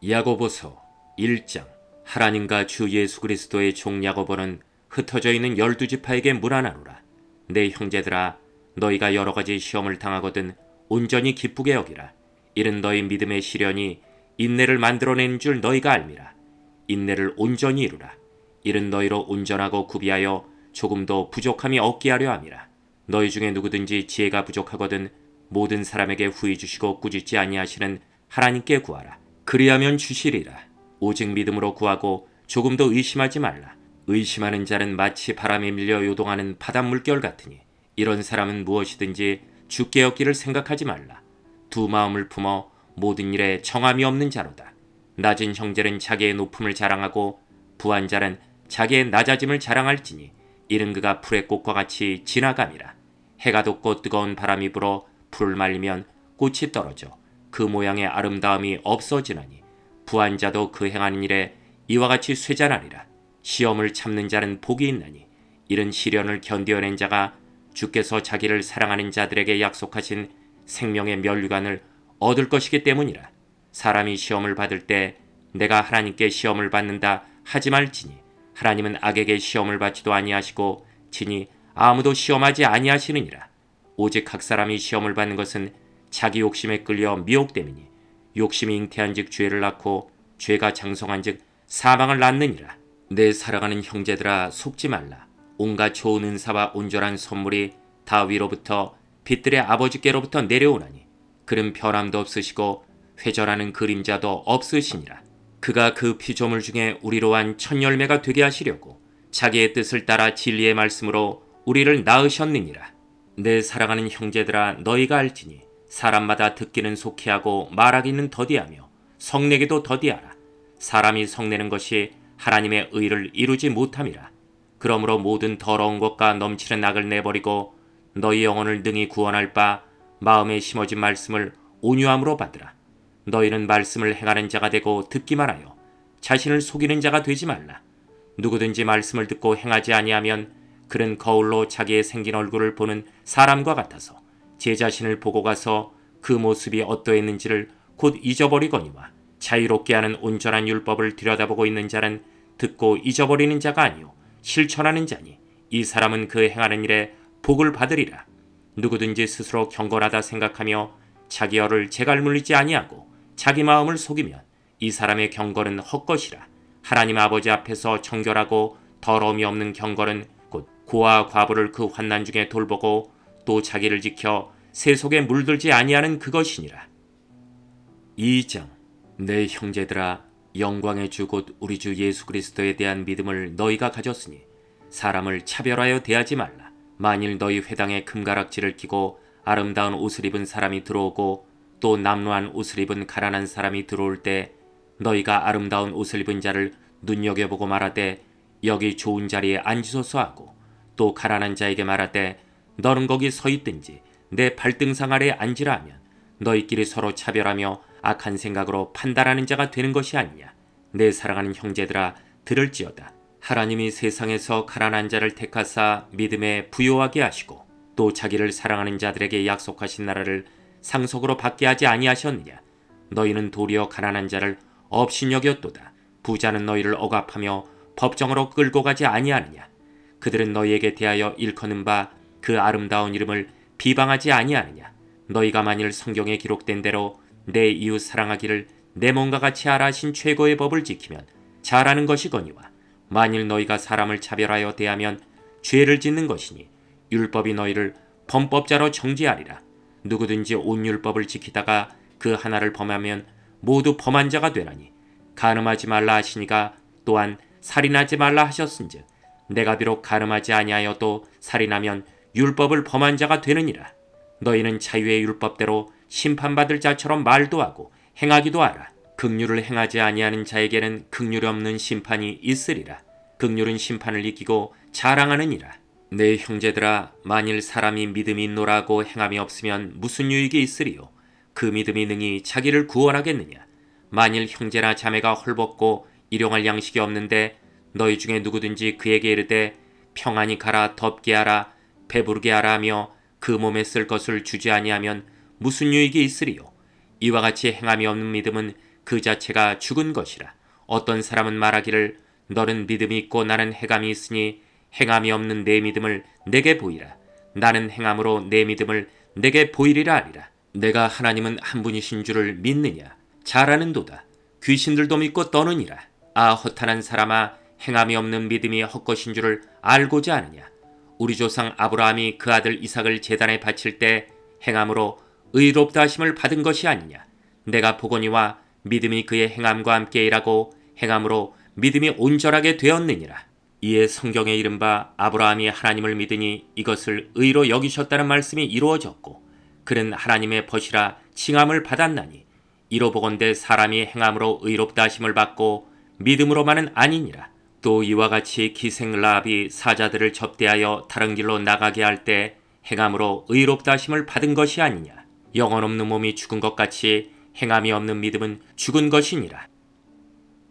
야고보서 1장. 하나님과 주 예수 그리스도의 종 야고보는 흩어져 있는 12지파에게 문안하노라. 내 형제들아, 너희가 여러 가지 시험을 당하거든 온전히 기쁘게 여기라. 이는 너희 믿음의 시련이 인내를 만들어내는 줄 너희가 알미라. 인내를 온전히 이루라. 이는 너희로 온전하고 구비하여 조금도 부족함이 없게 하려 함이라. 너희 중에 누구든지 지혜가 부족하거든 모든 사람에게 후히 주시고 꾸짖지 아니하시는 하나님께 구하라. 그리하면 주시리라. 오직 믿음으로 구하고 조금도 의심하지 말라. 의심하는 자는 마치 바람에 밀려 요동하는 바닷물결 같으니 이런 사람은 무엇이든지 주께 얻기를 생각하지 말라. 두 마음을 품어 모든 일에 정함이 없는 자로다. 낮은 형제는 자기의 높음을 자랑하고 부한 자는 자기의 낮아짐을 자랑할지니 이는 그가 풀의 꽃과 같이 지나감이라. 해가 돋고 뜨거운 바람이 불어 풀을 말리면 꽃이 떨어져 그 모양의 아름다움이 없어지나니 부한 자도 그 행하는 일에 이와 같이 쇠잔하리라. 시험을 참는 자는 복이 있나니 이런 시련을 견디어낸 자가 주께서 자기를 사랑하는 자들에게 약속하신 생명의 면류관을 얻을 것이기 때문이라. 사람이 시험을 받을 때 내가 하나님께 시험을 받는다 하지 말지니 하나님은 악에게 시험을 받지도 아니하시고 지니 아무도 시험하지 아니하시느니라. 오직 각 사람이 시험을 받는 것은 자기 욕심에 끌려 미혹됨이니 욕심이 잉태한즉 죄를 낳고 죄가 장성한즉 사망을 낳느니라. 내 사랑하는 형제들아, 속지 말라. 온갖 좋은 은사와 온전한 선물이 다 위로부터 빛들의 아버지께로부터 내려오나니 그는 변함도 없으시고 회절하는 그림자도 없으시니라. 그가 그 피조물 중에 우리로 한 첫 열매가 되게 하시려고 자기의 뜻을 따라 진리의 말씀으로 우리를 낳으셨느니라. 내 사랑하는 형제들아, 너희가 알지니 사람마다 듣기는 속히 하고 말하기는 더디하며 성내기도 더디하라. 사람이 성내는 것이 하나님의 의를 이루지 못함이라. 그러므로 모든 더러운 것과 넘치는 악을 내버리고 너희 영혼을 능히 구원할 바 마음에 심어진 말씀을 온유함으로 받으라. 너희는 말씀을 행하는 자가 되고 듣기만 하여 자신을 속이는 자가 되지 말라. 누구든지 말씀을 듣고 행하지 아니하면 그는 거울로 자기의 생긴 얼굴을 보는 사람과 같아서 제 자신을 보고 가서 그 모습이 어떠했는지를 곧 잊어버리거니와 자유롭게 하는 온전한 율법을 들여다보고 있는 자는 듣고 잊어버리는 자가 아니요 실천하는 자니 이 사람은 그 행하는 일에 복을 받으리라. 누구든지 스스로 경건하다 생각하며 자기 혀를 재갈 물리지 아니하고 자기 마음을 속이면 이 사람의 경건은 헛것이라. 하나님 아버지 앞에서 정결하고 더러움이 없는 경건은 곧 고아 과부를 그 환난 중에 돌보고 또 자기를 지켜 세속에 물들지 아니하는 그것이니라. 2장. 내 형제들아, 영광의 주 곧 우리 주 예수 그리스도에 대한 믿음을 너희가 가졌으니 사람을 차별하여 대하지 말라. 만일 너희 회당에 금가락지를 끼고 아름다운 옷을 입은 사람이 들어오고 또 남루한 옷을 입은 가난한 사람이 들어올 때 너희가 아름다운 옷을 입은 자를 눈여겨보고 말하되 여기 좋은 자리에 앉으소서 하고 또 가난한 자에게 말하되 너는 거기 서 있든지 내 발등상 아래에 앉으라 하면 너희끼리 서로 차별하며 악한 생각으로 판단하는 자가 되는 것이 아니냐. 내 사랑하는 형제들아, 들을지어다. 하나님이 세상에서 가난한 자를 택하사 믿음에 부요하게 하시고 또 자기를 사랑하는 자들에게 약속하신 나라를 상속으로 받게 하지 아니하셨느냐. 너희는 도리어 가난한 자를 업신여겼도다. 부자는 너희를 억압하며 법정으로 끌고 가지 아니하느냐. 그들은 너희에게 대하여 일컫는 바 그 아름다운 이름을 비방하지 아니하느냐. 너희가 만일 성경에 기록된 대로 내 이웃 사랑하기를 내 몸과 같이 하라 하신 최고의 법을 지키면 잘하는 것이거니와 만일 너희가 사람을 차별하여 대하면 죄를 짓는 것이니 율법이 너희를 범법자로 정죄하리라. 누구든지 온 율법을 지키다가 그 하나를 범하면 모두 범한 자가 되나니 간음하지 말라 하시니가 또한 살인하지 말라 하셨은즉 내가 비록 간음하지 아니하여도 살인하면 율법을 범한 자가 되느니라. 너희는 자유의 율법대로 심판받을 자처럼 말도 하고 행하기도 하라. 긍휼을 행하지 아니하는 자에게는 긍휼이 없는 심판이 있으리라. 긍휼은 심판을 이기고 자랑하느니라. 내 형제들아, 만일 사람이 믿음이 있노라고 행함이 없으면 무슨 유익이 있으리요. 그 믿음이 능히 자기를 구원하겠느냐. 만일 형제나 자매가 헐벗고 일용할 양식이 없는데 너희 중에 누구든지 그에게 이르되 평안히 가라, 덥게 하라, 배부르게 하라 하며 그 몸에 쓸 것을 주지 아니하면 무슨 유익이 있으리요. 이와 같이 행함이 없는 믿음은 그 자체가 죽은 것이라. 어떤 사람은 말하기를 너는 믿음이 있고 나는 행함이 있으니 행함이 없는 내 믿음을 내게 보이라. 나는 행함으로 내 믿음을 내게 보이리라 하리라. 내가 하나님은 한 분이신 줄을 믿느냐? 잘 아는도다. 귀신들도 믿고 떠느니라. 아 허탄한 사람아, 행함이 없는 믿음이 헛것인 줄을 알고자 하느냐? 우리 조상 아브라함이 그 아들 이삭을 제단에 바칠 때 행함으로 의롭다 하심을 받은 것이 아니냐? 내가 보거니와 믿음이 그의 행함과 함께 일하고 행함으로 믿음이 온전하게 되었느니라. 이에 성경에 이른바 아브라함이 하나님을 믿으니 이것을 의로 여기셨다는 말씀이 이루어졌고 그는 하나님의 벗이라 칭함을 받았나니 이로 보건대 사람이 행함으로 의롭다 하심을 받고 믿음으로만은 아니니라. 또 이와 같이 기생 라합이 사자들을 접대하여 다른 길로 나가게 할 때 행함으로 의롭다 하심을 받은 것이 아니냐. 영혼 없는 몸이 죽은 것 같이 행함이 없는 믿음은 죽은 것이니라.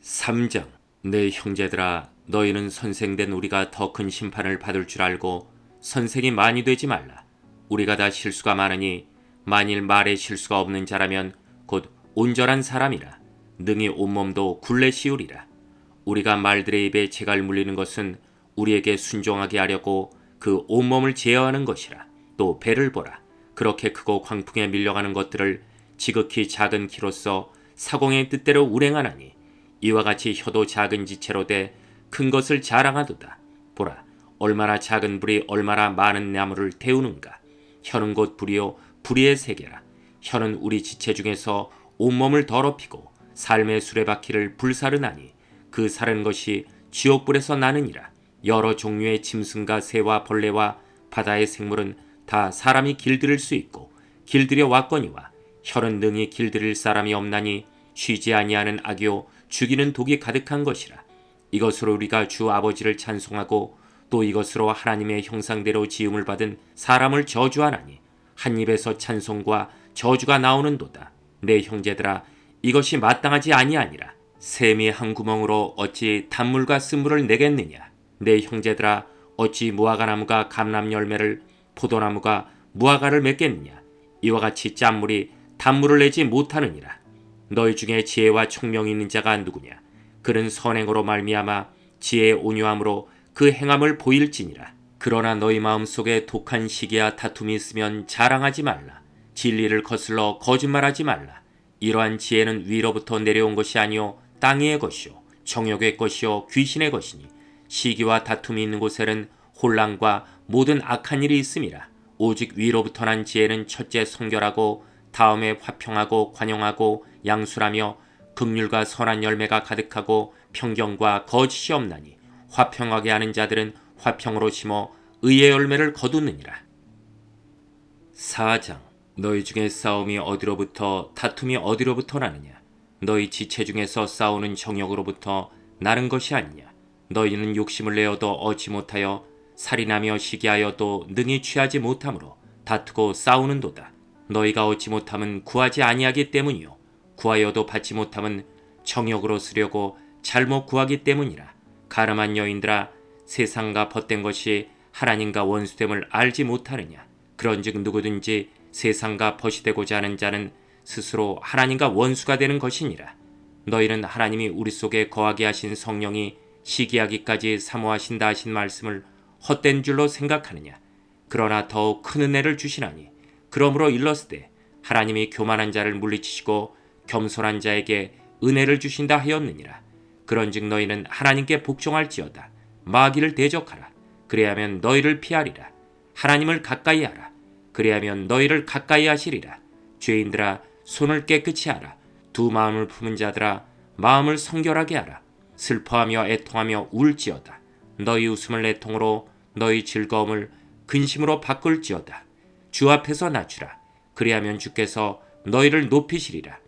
3장. 내 형제들아, 너희는 선생된 우리가 더 큰 심판을 받을 줄 알고 선생이 많이 되지 말라. 우리가 다 실수가 많으니 만일 말에 실수가 없는 자라면 곧 온전한 사람이라. 능히 온몸도 굴레 씌우리라. 우리가 말들의 입에 재갈 물리는 것은 우리에게 순종하게 하려고 그 온몸을 제어하는 것이라. 또 배를 보라. 그렇게 크고 광풍에 밀려가는 것들을 지극히 작은 키로서 사공의 뜻대로 운행하나니 이와 같이 혀도 작은 지체로 돼 큰 것을 자랑하도다. 보라, 얼마나 작은 불이 얼마나 많은 나무를 태우는가. 혀는 곧 불이요 불의의 세계라. 혀는 우리 지체 중에서 온몸을 더럽히고 삶의 수레바퀴를 불사르나니 그 사른 것이 지옥불에서 나느니라. 여러 종류의 짐승과 새와 벌레와 바다의 생물은 다 사람이 길들일 수 있고 길들여 왔거니와 혀는 능히 길들일 사람이 없나니 쉬지 아니하는 악이요 죽이는 독이 가득한 것이라. 이것으로 우리가 주 아버지를 찬송하고 또 이것으로 하나님의 형상대로 지음을 받은 사람을 저주하나니 한 입에서 찬송과 저주가 나오는도다. 내 형제들아, 이것이 마땅하지 아니하니라. 샘이 한 구멍으로 어찌 단물과 쓴물을 내겠느냐. 내 형제들아, 어찌 무화과나무가 감람 열매를 포도나무가 무화과를 맺겠느냐. 이와 같이 짠물이 단물을 내지 못하느니라. 너희 중에 지혜와 총명이 있는 자가 누구냐. 그는 선행으로 말미암아 지혜의 온유함으로 그 행함을 보일지니라. 그러나 너희 마음속에 독한 시기와 다툼이 있으면 자랑하지 말라. 진리를 거슬러 거짓말하지 말라. 이러한 지혜는 위로부터 내려온 것이 아니요 땅의 것이요 정욕의 것이요 귀신의 것이니 시기와 다툼이 있는 곳에는 혼란과 모든 악한 일이 있음이라. 오직 위로부터 난 지혜는 첫째 성결하고 다음에 화평하고 관용하고 양술하며 긍휼과 선한 열매가 가득하고 평경과 거짓이 없나니 화평하게 하는 자들은 화평으로 심어 의의 열매를 거두느니라. 4장. 너희 중에 싸움이 어디로부터 다툼이 어디로부터 나느냐. 너희 지체 중에서 싸우는 정욕으로부터 나는 것이 아니냐. 너희는 욕심을 내어도 얻지 못하여 살인하며 시기하여도 능히 취하지 못함으로 다투고 싸우는도다. 너희가 얻지 못함은 구하지 아니하기 때문이요 구하여도 받지 못함은 정욕으로 쓰려고 잘못 구하기 때문이라. 가늠한 여인들아, 세상과 벗된 것이 하나님과 원수됨을 알지 못하느냐. 그런즉 누구든지 세상과 벗이 되고자 하는 자는 스스로 하나님과 원수가 되는 것이니라. 너희는 하나님이 우리 속에 거하게 하신 성령이 시기하기까지 사모하신다 하신 말씀을 헛된 줄로 생각하느냐. 그러나 더욱 큰 은혜를 주시나니 그러므로 일렀으되 하나님이 교만한 자를 물리치시고 겸손한 자에게 은혜를 주신다 하였느니라. 그런즉 너희는 하나님께 복종할지어다. 마귀를 대적하라. 그래야면 너희를 피하리라. 하나님을 가까이 하라. 그래야면 너희를 가까이 하시리라. 죄인들아, 손을 깨끗이 하라. 두 마음을 품은 자들아, 마음을 성결하게 하라. 슬퍼하며 애통하며 울지어다. 너희 웃음을 애통으로 너희 즐거움을 근심으로 바꿀지어다. 주 앞에서 낮추라. 그리하면 주께서 너희를 높이시리라.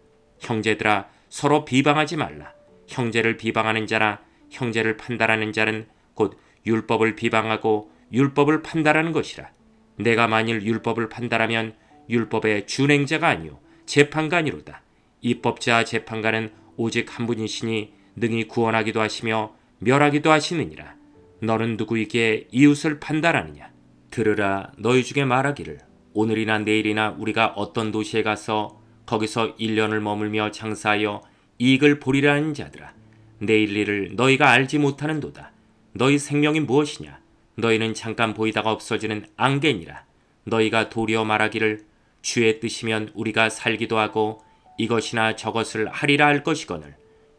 형제들아, 서로 비방하지 말라. 형제를 비방하는 자나 형제를 판단하는 자는 곧 율법을 비방하고 율법을 판단하는 것이라. 내가 만일 율법을 판단하면 율법의 준행자가 아니요 재판관이로다. 입법자 재판관은 오직 한 분이시니 능히 구원하기도 하시며 멸하기도 하시느니라. 너는 누구에게 이웃을 판단하느냐. 들으라. 너희 중에 말하기를 오늘이나 내일이나 우리가 어떤 도시에 가서 거기서 1년을 머물며 장사하여 이익을 보리라 하는 자들아, 내일 일을 너희가 알지 못하는도다. 너희 생명이 무엇이냐? 너희는 잠깐 보이다가 없어지는 안개니라. 너희가 도리어 말하기를 주의 뜻이면 우리가 살기도 하고 이것이나 저것을 하리라 할 것이거늘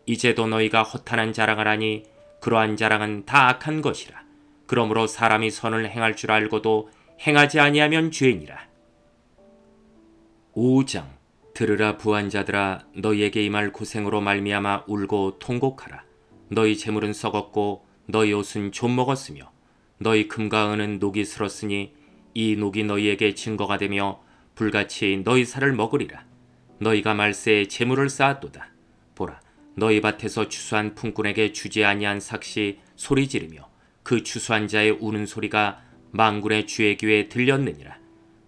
이제도 너희가 허탄한 자랑을 하니 그러한 자랑은 다 악한 것이라. 그러므로 사람이 선을 행할 줄 알고도 행하지 아니하면 죄니라. 5장. 들으라 부한자들아, 너희에게 임할 고생으로 말미암아 울고 통곡하라. 너희 재물은 썩었고 너희 옷은 좀 먹었으며 너희 금과 은은 녹이 슬었으니 이 녹이 너희에게 증거가 되며 불같이 너희 살을 먹으리라. 너희가 말세에 재물을 쌓았도다. 보라, 너희 밭에서 추수한 품꾼에게 주지 아니한 삭시 소리 지르며 그 추수한 자의 우는 소리가 만군의 주의 귀에 들렸느니라.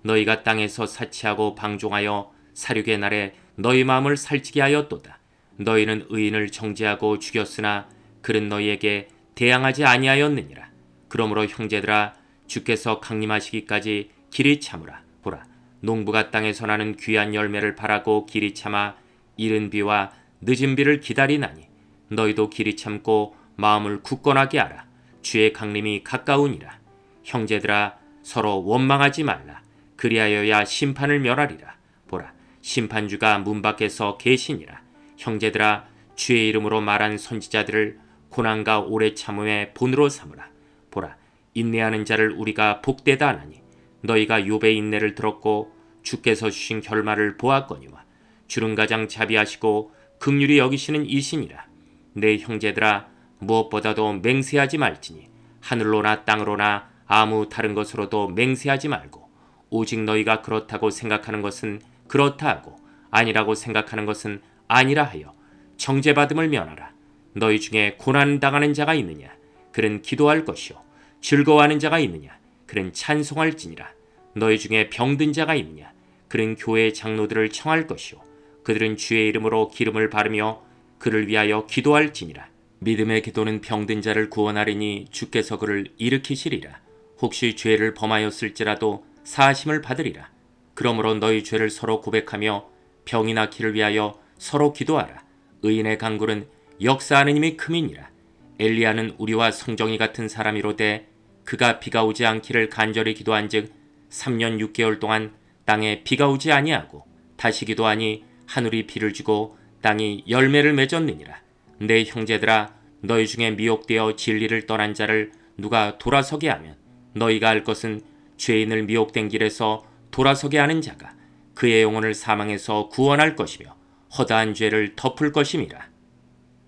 너희가 땅에서 사치하고 방종하여 사륙의 날에 너희 마음을 살찌게 하였도다. 너희는 의인을 정죄하고 죽였으나 그는 너희에게 대항하지 아니하였느니라. 그러므로 형제들아, 주께서 강림하시기까지 길이 참으라. 보라, 농부가 땅에서 나는 귀한 열매를 바라고 길이 참아 이른 비와 늦은 비를 기다리나니 너희도 길이 참고 마음을 굳건하게 하라. 주의 강림이 가까우니라. 형제들아, 서로 원망하지 말라. 그리하여야 심판을 멸하리라. 보라, 심판주가 문 밖에서 계시니라. 형제들아, 주의 이름으로 말한 선지자들을 고난과 오래 참음의 본으로 삼으라. 보라, 인내하는 자를 우리가 복되다 하나니 너희가 욥의 인내를 들었고 주께서 주신 결말을 보았거니와 주는 가장 자비하시고 긍휼히 여기시는 이시니라. 내 형제들아, 무엇보다도 맹세하지 말지니 하늘로나 땅으로나 아무 다른 것으로도 맹세하지 말고 오직 너희가 그렇다고 생각하는 것은 그렇다 하고 아니라고 생각하는 것은 아니라 하여 정죄받음을 면하라. 너희 중에 고난당하는 자가 있느냐? 그는 기도할 것이요. 즐거워하는 자가 있느냐? 그는 찬송할지니라. 너희 중에 병든 자가 있느냐? 그는 교회의 장로들을 청할 것이요. 그들은 주의 이름으로 기름을 바르며 그를 위하여 기도할지니라. 믿음의 기도는 병든 자를 구원하리니 주께서 그를 일으키시리라. 혹시 죄를 범하였을지라도 사하심을 받으리라. 그러므로 너희 죄를 서로 고백하며 병이 낫기를 위하여 서로 기도하라. 의인의 강구는 역사하는 힘이 큼이니라. 엘리야는 우리와 성정이 같은 사람이로되 그가 비가 오지 않기를 간절히 기도한즉 3년 6개월 동안 땅에 비가 오지 아니하고 다시 기도하니 하늘이 비를 주고 땅이 열매를 맺었느니라. 내 형제들아, 너희 중에 미혹되어 진리를 떠난 자를 누가 돌아서게 하면 너희가 알 것은 죄인을 미혹된 길에서 돌아서게 하는 자가 그의 영혼을 사망에서 구원할 것이며 허다한 죄를 덮을 것임이라.